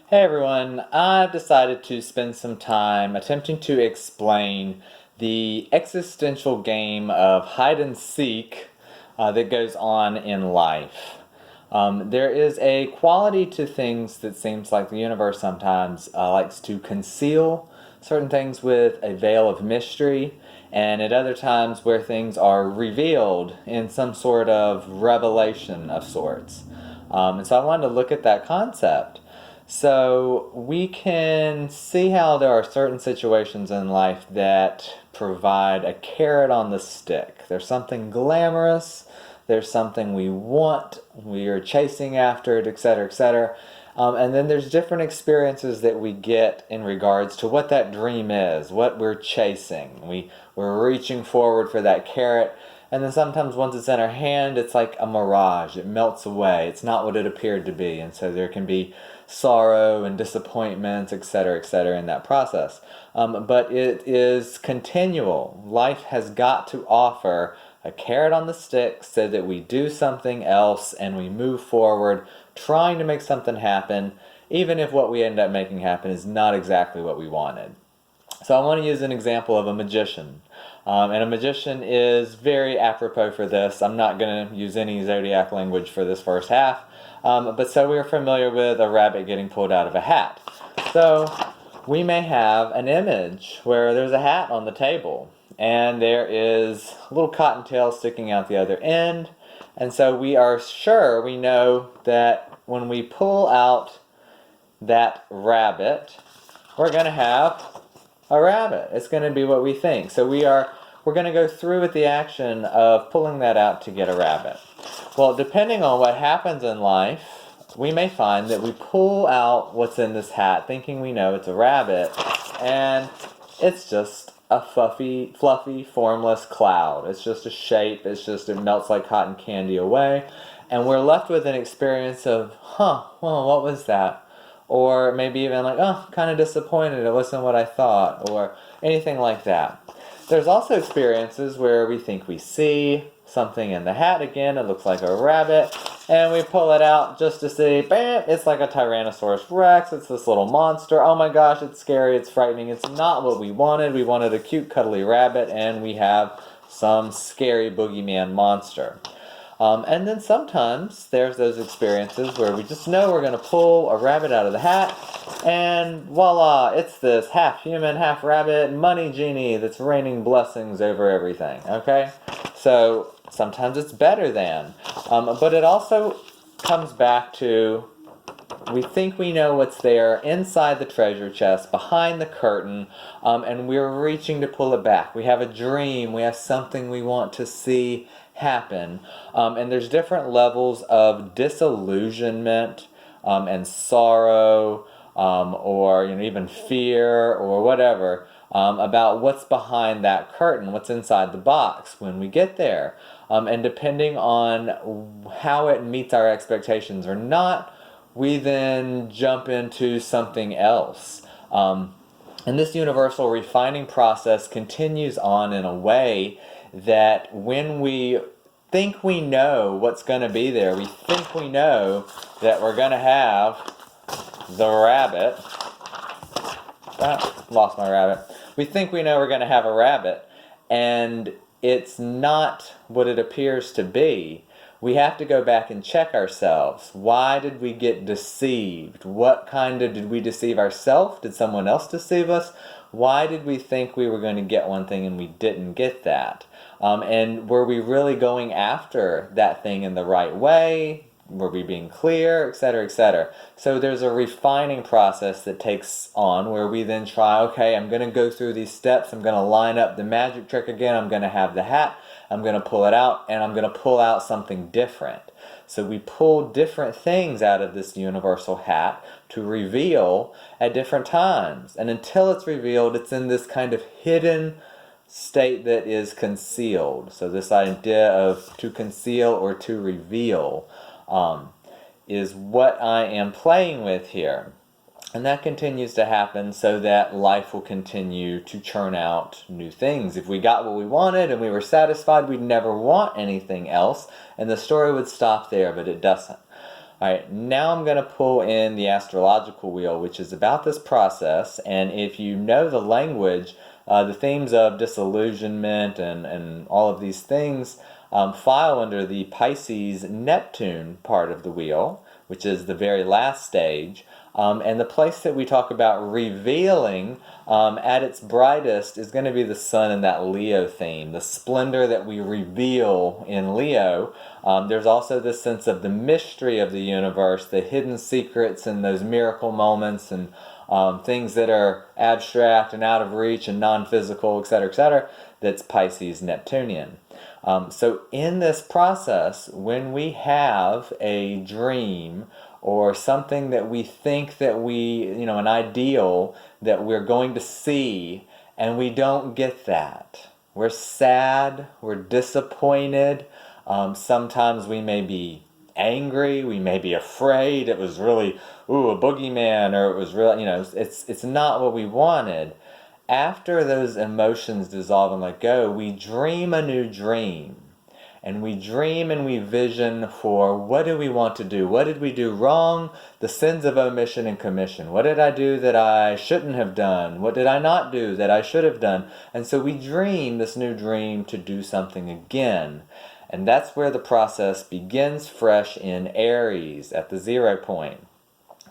Hey everyone, I've decided to spend some time attempting to explain the existential game of hide and seek that goes on in life. There is a quality to things that seems like the universe sometimes likes to conceal certain things with a veil of mystery, and at other times where things are revealed in some sort of revelation of sorts. And so I wanted to look at that concept. So we can see how there are certain situations in life that provide a carrot on the stick. There's something glamorous, there's something we want, we are chasing after it, etc., etc. And then there's different experiences that we get in regards to what that dream is, what we're chasing. We're reaching forward for that carrot, and then sometimes once it's in our hand, it's like a mirage. It melts away. It's not what it appeared to be. And so there can be sorrow and disappointments, etc., in that process. But it is continual. Life has got to offer a carrot on the stick so that we do something else and we move forward trying to make something happen, even if what we end up making happen is not exactly what we wanted. So I want to use an example of a magician. And a magician is very apropos for this. I'm not going to use any zodiac language for this first half. But so we're familiar with a rabbit getting pulled out of a hat. So we may have an image where there's a hat on the table and there is a little cottontail sticking out the other end. And so we are sure, we know that when we pull out that rabbit, we're going to have a rabbit. It's going to be what we think. So we're going to go through with the action of pulling that out to get a rabbit. Well, depending on what happens in life, we may find that we pull out what's in this hat thinking we know it's a rabbit, and it's just a fluffy, formless cloud. It's just a shape. It melts like cotton candy away, and we're left with an experience of, well, what was that? Or maybe even like, oh, kind of disappointed, it wasn't what I thought, or anything like that. There's also experiences where we think we see something in the hat again, it looks like a rabbit, and we pull it out just to see, bam, it's like a Tyrannosaurus Rex, it's this little monster, oh my gosh, it's scary, it's frightening, it's not what we wanted a cute cuddly rabbit, and we have some scary boogeyman monster. And then sometimes there's those experiences where we just know we're going to pull a rabbit out of the hat, and voila, it's this half human, half rabbit money genie that's raining blessings over everything, okay? So sometimes it's better than. But it also comes back to we think we know what's there inside the treasure chest, behind the curtain, and we're reaching to pull it back. We have a dream, we have something we want to see happen. And there's different levels of disillusionment and sorrow, or even fear or whatever, about what's behind that curtain, what's inside the box when we get there. And depending on how it meets our expectations or not, we then jump into something else. And this universal refining process continues on in a way that when we think we know what's going to be there, we think we know that we're going to have the rabbit. Lost my rabbit. We think we know we're going to have a rabbit, and it's not what it appears to be. We have to go back and check ourselves. Why did we get deceived? What kind of did we deceive ourselves? Did someone else deceive us? Why did we think we were going to get one thing and we didn't get that? And were we really going after that thing in the right way? Were we being clear, etc., etc.? So there's a refining process that takes on where we then try, okay, I'm going to go through these steps, I'm going to line up the magic trick again, I'm going to have the hat, I'm going to pull it out, and I'm going to pull out something different. So we pull different things out of this universal hat to reveal at different times. And until it's revealed, it's in this kind of hidden state that is concealed. So this idea of to conceal or to reveal is what I am playing with here. And that continues to happen so that life will continue to churn out new things. If we got what we wanted and we were satisfied, we'd never want anything else, and the story would stop there, but it doesn't. All right, now I'm going to pull in the astrological wheel, which is about this process. And if you know the language, the themes of disillusionment and all of these things file under the Pisces Neptune part of the wheel, which is the very last stage. And the place that we talk about revealing at its brightest is going to be the sun in that Leo theme, the splendor that we reveal in Leo. There's also this sense of the mystery of the universe, the hidden secrets and those miracle moments and things that are abstract and out of reach and non-physical, etc., that's Pisces Neptunian. So in this process, when we have a dream or something that we think that an ideal that we're going to see, and we don't get that, we're sad, we're disappointed, sometimes we may be angry, we may be afraid, it was really, a boogeyman, or it was really, it's not what we wanted. After those emotions dissolve and let go, we dream a new dream. And we dream and we vision for what do we want to do? What did we do wrong? The sins of omission and commission. What did I do that I shouldn't have done? What did I not do that I should have done? And so we dream this new dream to do something again. And that's where the process begins fresh in Aries at the 0 point.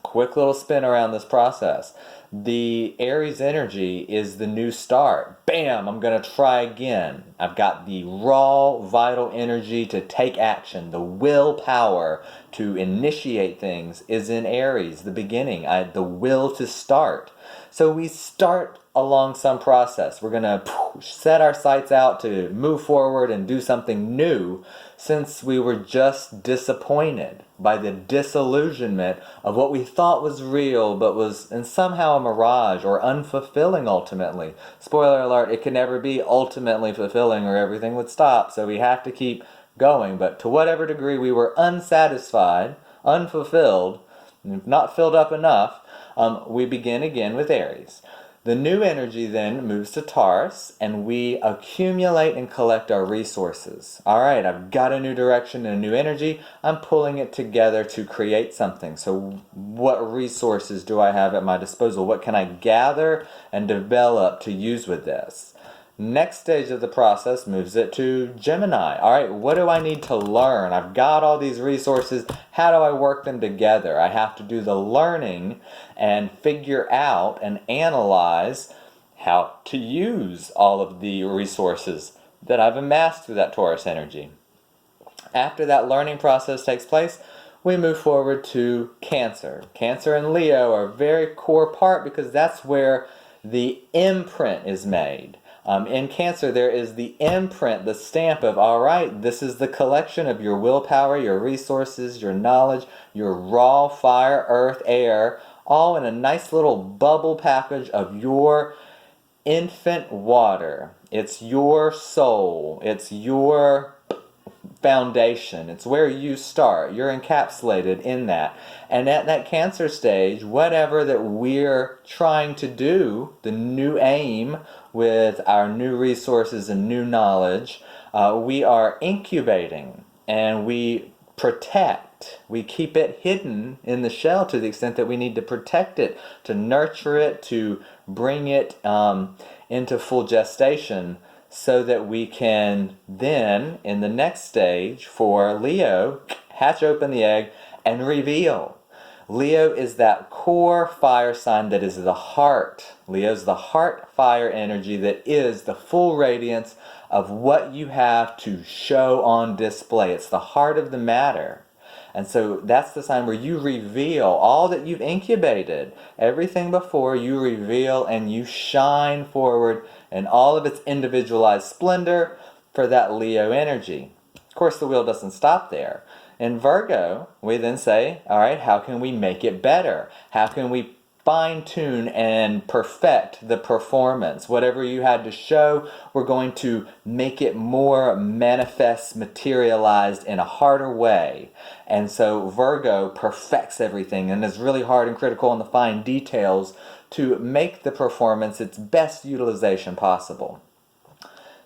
Quick little spin around this process. The Aries energy is the new start. Bam, I'm going to try again. I've got the raw, vital energy to take action. The willpower to initiate things is in Aries, the beginning. The will to start. So we start along some process. We're going to set our sights out to move forward and do something new, since we were just disappointed by the disillusionment of what we thought was real but was and somehow a mirage or unfulfilling ultimately. Spoiler alert, it can never be ultimately fulfilling or everything would stop, so we have to keep going. But to whatever degree we were unsatisfied, unfulfilled, not filled up enough, we begin again with Aries. The new energy then moves to Taurus, and we accumulate and collect our resources. All right, I've got a new direction and a new energy. I'm pulling it together to create something. So what resources do I have at my disposal? What can I gather and develop to use with this? Next stage of the process moves it to Gemini. All right, what do I need to learn? I've got all these resources. How do I work them together? I have to do the learning and figure out and analyze how to use all of the resources that I've amassed through that Taurus energy. After that learning process takes place, we move forward to Cancer. Cancer and Leo are a very core part because that's where the imprint is made. In Cancer, there is the imprint, the stamp of, all right, this is the collection of your willpower, your resources, your knowledge, your raw fire, earth, air, all in a nice little bubble package of your infant water. It's your soul. It's your foundation. It's where you start. You're encapsulated in that. And at that Cancer stage, whatever that we're trying to do, the new aim with our new resources and new knowledge, we are incubating and we protect. We keep it hidden in the shell to the extent that we need to protect it, to nurture it, to bring it into full gestation, so that we can then, in the next stage for Leo, hatch open the egg and reveal. Leo is that core fire sign that is the heart. Leo's the heart fire energy that is the full radiance of what you have to show on display. It's the heart of the matter. And so that's the sign where you reveal all that you've incubated. Everything before, you reveal and you shine forward in all of its individualized splendor for that Leo energy. Of course, the wheel doesn't stop there. In Virgo, we then say, all right, how can we make it better? How can we fine-tune and perfect the performance? Whatever you had to show, we're going to make it more manifest, materialized in a harder way. And so Virgo perfects everything and is really hard and critical on the fine details to make the performance its best utilization possible.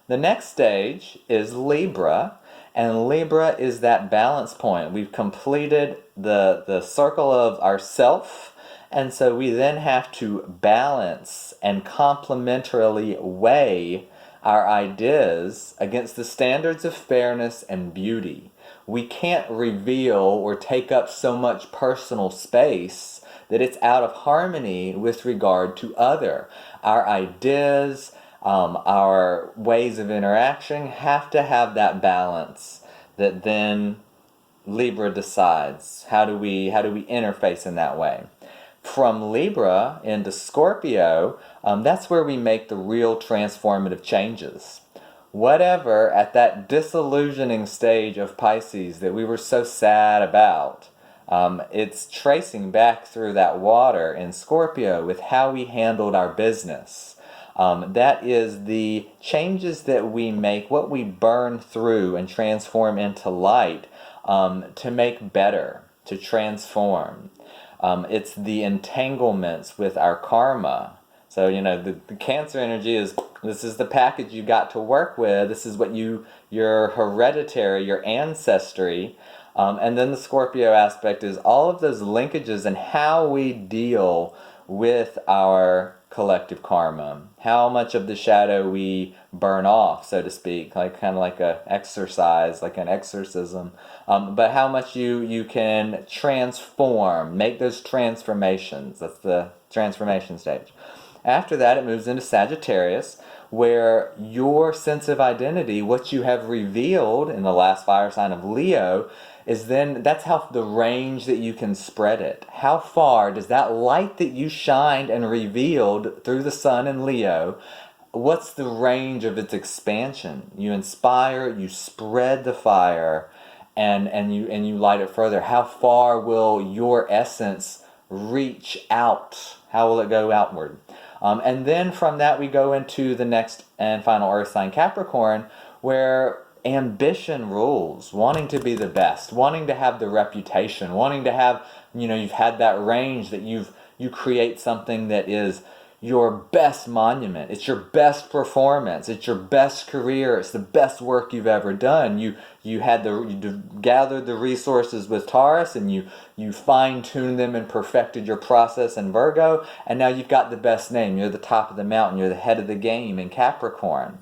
The next stage is Libra. And Libra is that balance point. We've completed the circle of ourself, and so we then have to balance and complementarily weigh our ideas against the standards of fairness and beauty. We can't reveal or take up so much personal space that it's out of harmony with regard to other. Our ideas, our ways of interaction have to have that balance that then Libra decides. How do we interface in that way? From Libra into Scorpio, that's where we make the real transformative changes. Whatever at that disillusioning stage of Pisces that we were so sad about, it's tracing back through that water in Scorpio with how we handled our business. That is the changes that we make, what we burn through and transform into light to make better, to transform. It's the entanglements with our karma. So, the Cancer energy is, this is the package you got to work with. This is what your hereditary, your ancestry. And then the Scorpio aspect is all of those linkages and how we deal with our collective karma. How much of the shadow we burn off, so to speak, like kind of like a exercise, like an exorcism. But how much you can transform, make those transformations. That's the transformation stage. After that, it moves into Sagittarius, where your sense of identity, what you have revealed in the last fire sign of Leo, is then, that's how the range that you can spread it. How far does that light that you shined and revealed through the sun in Leo, what's the range of its expansion? You inspire, you spread the fire, and you light it further. How far will your essence reach out? How will it go outward? And then from that we go into the next and final earth sign, Capricorn, where ambition rules, wanting to be the best, wanting to have the reputation, wanting to have, you've had that range that you create something that is your best monument. It's your best performance. It's your best career. It's the best work you've ever done. You gathered the resources with Taurus, and you fine-tuned them and perfected your process in Virgo, and now you've got the best name. You're the top of the mountain. You're the head of the game in Capricorn.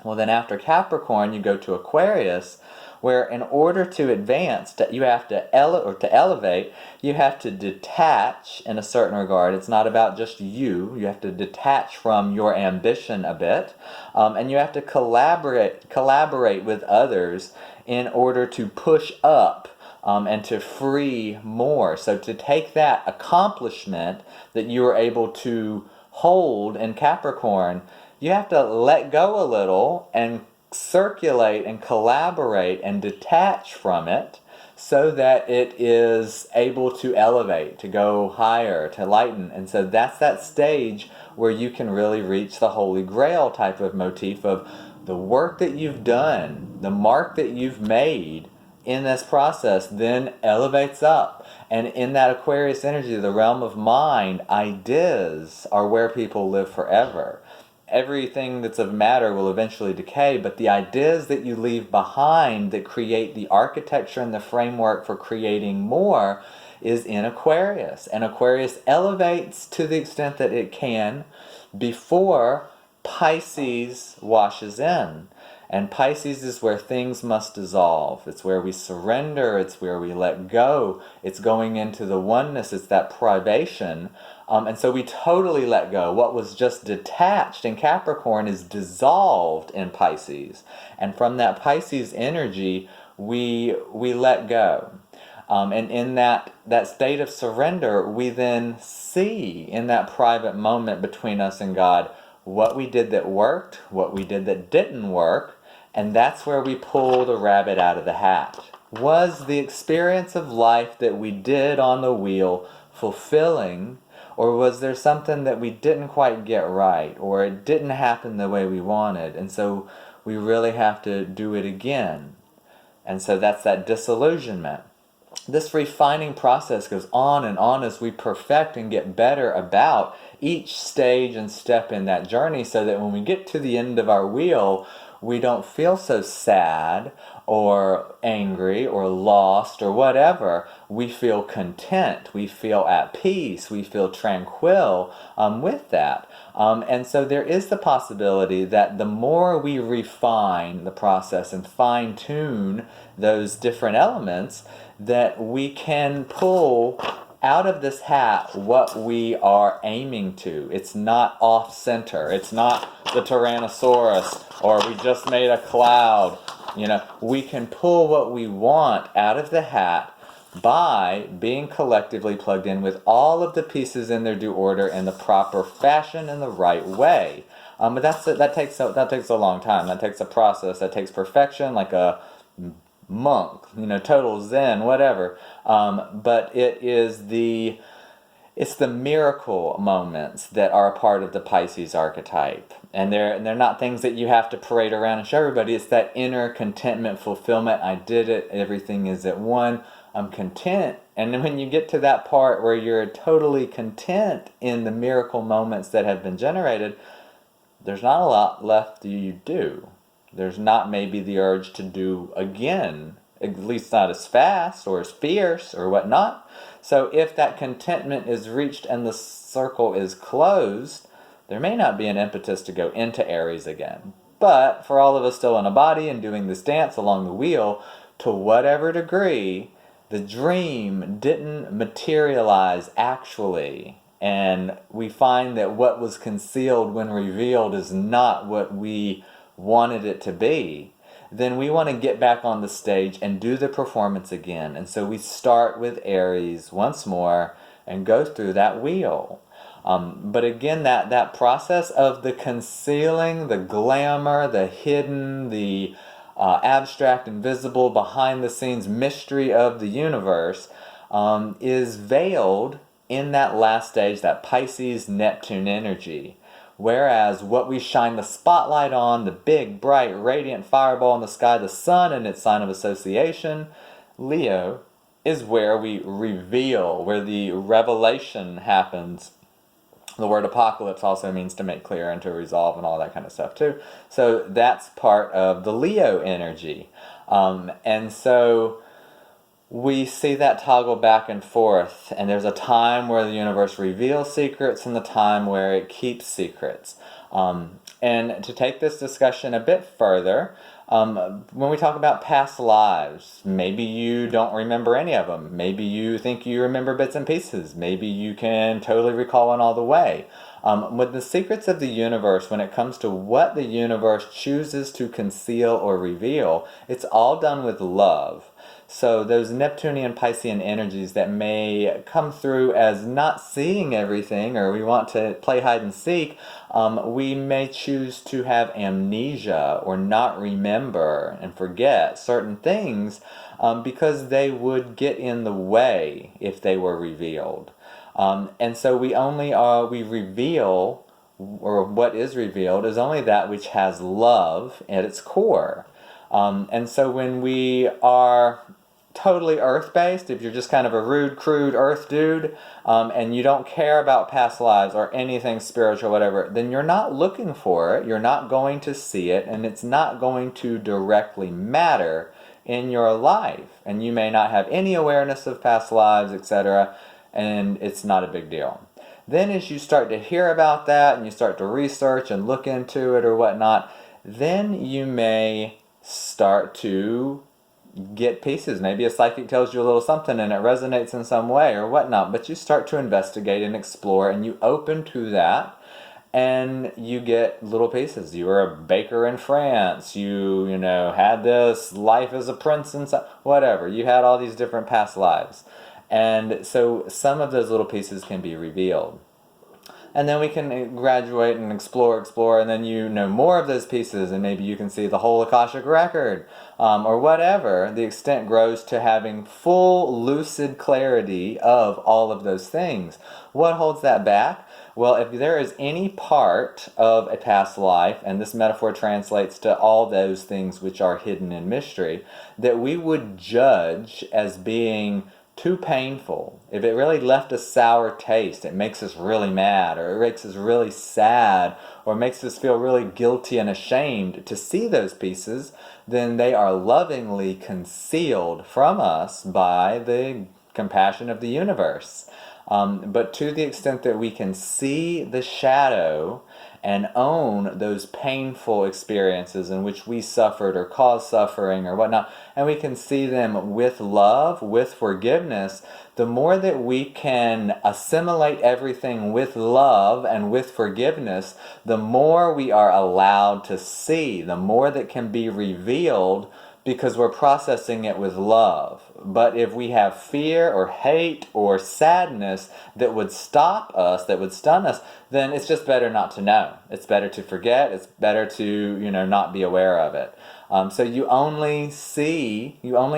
Well, then after Capricorn, you go to Aquarius, where in order to advance, you have to elevate, you have to detach in a certain regard. It's not about just you. You have to detach from your ambition a bit, and you have to collaborate with others in order to push up and to free more. So to take that accomplishment that you were able to hold in Capricorn, you have to let go a little and circulate and collaborate and detach from it so that it is able to elevate, to go higher, to lighten. And so that's that stage where you can really reach the Holy Grail type of motif of the work that you've done, the mark that you've made in this process then elevates up. And in that Aquarius energy, the realm of mind, ideas are where people live forever. Everything that's of matter will eventually decay, but the ideas that you leave behind that create the architecture and the framework for creating more is in Aquarius. And Aquarius elevates to the extent that it can before Pisces washes in. And Pisces is where things must dissolve. It's where we surrender. It's where we let go. It's going into the oneness. It's that privation. And so we totally let go. What was just detached in Capricorn is dissolved in Pisces. And from that Pisces energy, we let go. And in that state of surrender, we then see in that private moment between us and God what we did that worked, what we did that didn't work, and that's where we pull the rabbit out of the hat. Was the experience of life that we did on the wheel fulfilling, or was there something that we didn't quite get right, or it didn't happen the way we wanted, and so we really have to do it again? And so that's that disillusionment. This refining process goes on and on as we perfect and get better about each stage and step in that journey, so that when we get to the end of our wheel, we don't feel so sad or angry or lost or whatever. We feel content, we feel at peace, we feel tranquil with that. And so there is the possibility that the more we refine the process and fine tune those different elements, that we can pull out of this hat what we are aiming to. It's not off center. It's not the Tyrannosaurus, or we just made a cloud. We can pull what we want out of the hat by being collectively plugged in with all of the pieces in their due order in the proper fashion and the right way. But that takes a long time. That takes a process. That takes perfection, like a monk, total Zen, whatever. But it's the miracle moments that are a part of the Pisces archetype. And they're not things that you have to parade around and show everybody. It's that inner contentment, fulfillment. I did it. Everything is at one. I'm content. And then when you get to that part where you're totally content in the miracle moments that have been generated, there's not a lot left you do. There's not maybe the urge to do again, at least not as fast or as fierce or whatnot. So if that contentment is reached and the circle is closed, there may not be an impetus to go into Aries again. But for all of us still in a body and doing this dance along the wheel, to whatever degree, the dream didn't materialize actually. And we find that what was concealed when revealed is not what we wanted it to be, then we want to get back on the stage and do the performance again. And so we start with Aries once more and go through that wheel. But again, that process of the concealing, the glamour, the hidden, the abstract, invisible, behind the scenes mystery of the universe is veiled in that last stage, that Pisces Neptune energy. Whereas what we shine the spotlight on, the big, bright, radiant fireball in the sky, the sun and its sign of association, Leo, is where we reveal, where the revelation happens. The word apocalypse also means to make clear and to resolve and all that kind of stuff too. So that's part of the Leo energy. And so we see that toggle back and forth, and there's a time where the universe reveals secrets and the time where it keeps secrets. And to take this discussion a bit further, when we talk about past lives, maybe you don't remember any of them. Maybe you think you remember bits and pieces. Maybe you can totally recall one all the way. With the secrets of the universe, when it comes to what the universe chooses to conceal or reveal, it's all done with love. So those Neptunian Piscean energies that may come through as not seeing everything, or we want to play hide and seek, we may choose to have amnesia or not remember and forget certain things because they would get in the way if they were revealed. And so we reveal, or what is revealed is only that which has love at its core. And so when we are totally earth-based, if you're just kind of a rude, crude earth dude, and you don't care about past lives or anything spiritual, whatever, then you're not looking for it, you're not going to see it, and it's not going to directly matter in your life. And you may not have any awareness of past lives, etc., and it's not a big deal. Then as you start to hear about that and you start to research and look into it or whatnot, then you may start to get pieces. Maybe a psychic tells you a little something and it resonates in some way or whatnot, but you start to investigate and explore and you open to that and you get little pieces. You were a baker in France, you had this life as a prince and whatever. You had all these different past lives. And so some of those little pieces can be revealed. And then we can graduate and explore, and then you know more of those pieces, and maybe you can see the whole Akashic record, or whatever. The extent grows to having full, lucid clarity of all of those things. What holds that back? Well, if there is any part of a past life, and this metaphor translates to all those things which are hidden in mystery, that we would judge as being too painful, if it really left a sour taste, it makes us really mad, or it makes us really sad, or makes us feel really guilty and ashamed to see those pieces, then they are lovingly concealed from us by the compassion of the universe. But to the extent that we can see the shadow and own those painful experiences in which we suffered or caused suffering or whatnot, and we can see them with love, with forgiveness, the more that we can assimilate everything with love and with forgiveness, the more we are allowed to see, the more that can be revealed because we're processing it with love. But if we have fear or hate or sadness that would stop us, that would stun us, then it's just better not to know. It's better to forget. It's better to, not be aware of it. So you only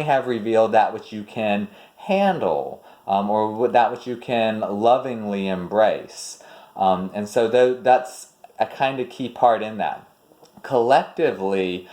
have revealed that which you can handle, or that which you can lovingly embrace. And so that's a kind of key part in that. Collectively,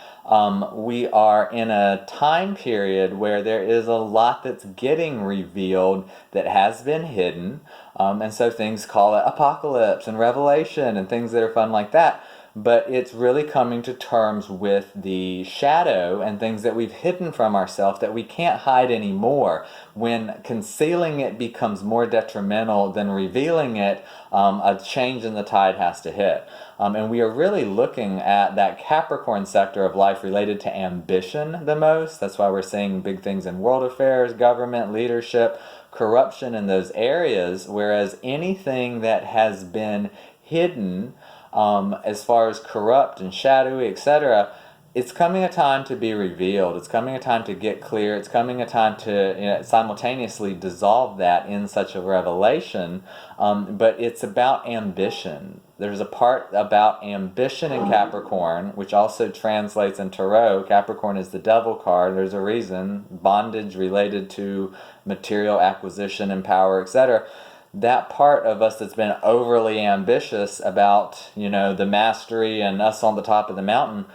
we are in a time period where there is a lot that's getting revealed that has been hidden, and so things call it apocalypse and revelation and things that are fun like that. But it's really coming to terms with the shadow and things that we've hidden from ourselves that we can't hide anymore. When concealing it becomes more detrimental than revealing it, a change in the tide has to hit. And we are really looking at that Capricorn sector of life related to ambition the most. That's why we're seeing big things in world affairs, government, leadership, corruption in those areas, whereas anything that has been hidden, as far as corrupt and shadowy, etc., it's coming a time to be revealed. It's coming a time to get clear. It's coming a time to simultaneously dissolve that in such a revelation. But it's about ambition. There's a part about ambition in Capricorn, which also translates in Tarot. Capricorn is the devil card. There's a reason. Bondage related to material acquisition and power, etc. That part of us that's been overly ambitious about, the mastery and us on the top of the mountain,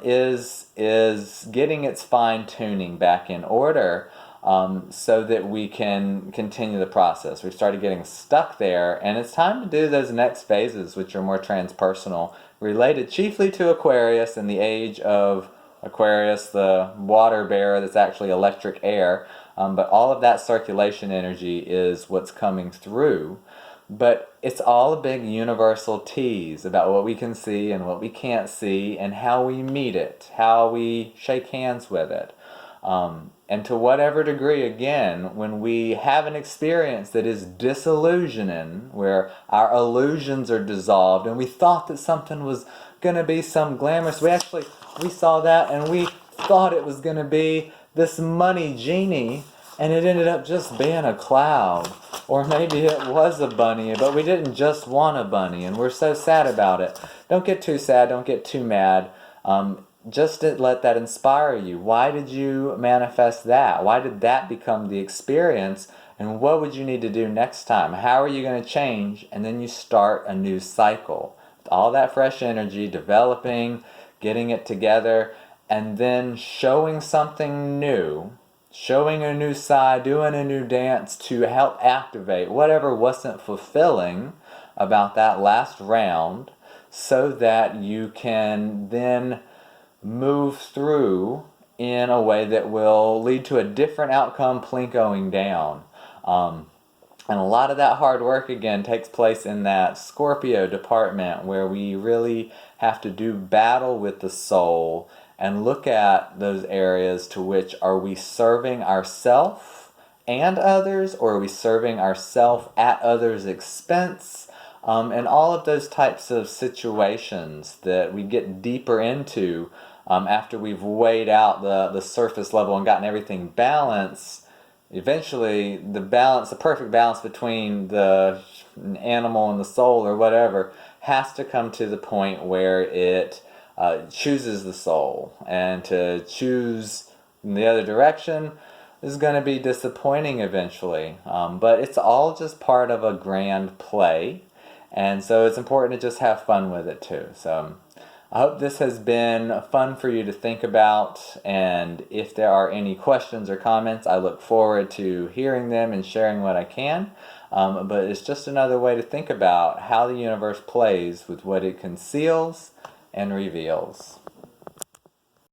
is getting its fine tuning back in order, so that we can continue the process. We've started getting stuck there, and it's time to do those next phases, which are more transpersonal, related chiefly to Aquarius and the age of Aquarius, the water bearer that's actually electric air. But all of that circulation energy is what's coming through. But it's all a big universal tease about what we can see and what we can't see and how we meet it, how we shake hands with it. And to whatever degree, again, when we have an experience that is disillusioning, where our illusions are dissolved and we thought that something was going to be some glamorous, we saw that and we thought it was going to be this money genie, and it ended up just being a cloud. Or maybe it was a bunny, but we didn't just want a bunny, and we're so sad about it. Don't get too sad, don't get too mad. Just let that inspire you. Why did you manifest that? Why did that become the experience? And what would you need to do next time? How are you going to change? And then you start a new cycle. All that fresh energy, developing, getting it together, and then showing something new, showing a new side, doing a new dance to help activate whatever wasn't fulfilling about that last round, so that you can then move through in a way that will lead to a different outcome, plinkoing down. And a lot of that hard work, again, takes place in that Scorpio department, where we really have to do battle with the soul and look at those areas to which, are we serving ourselves and others, or are we serving ourselves at others' expense? And all of those types of situations that we get deeper into after we've weighed out the surface level and gotten everything balanced. Eventually, the perfect balance between the animal and the soul or whatever, has to come to the point where it chooses the soul. And to choose in the other direction is going to be disappointing eventually. But it's all just part of a grand play. And so it's important to just have fun with it too. So I hope this has been fun for you to think about, and if there are any questions or comments, I look forward to hearing them and sharing what I can. But it's just another way to think about how the universe plays with what it conceals and reveals.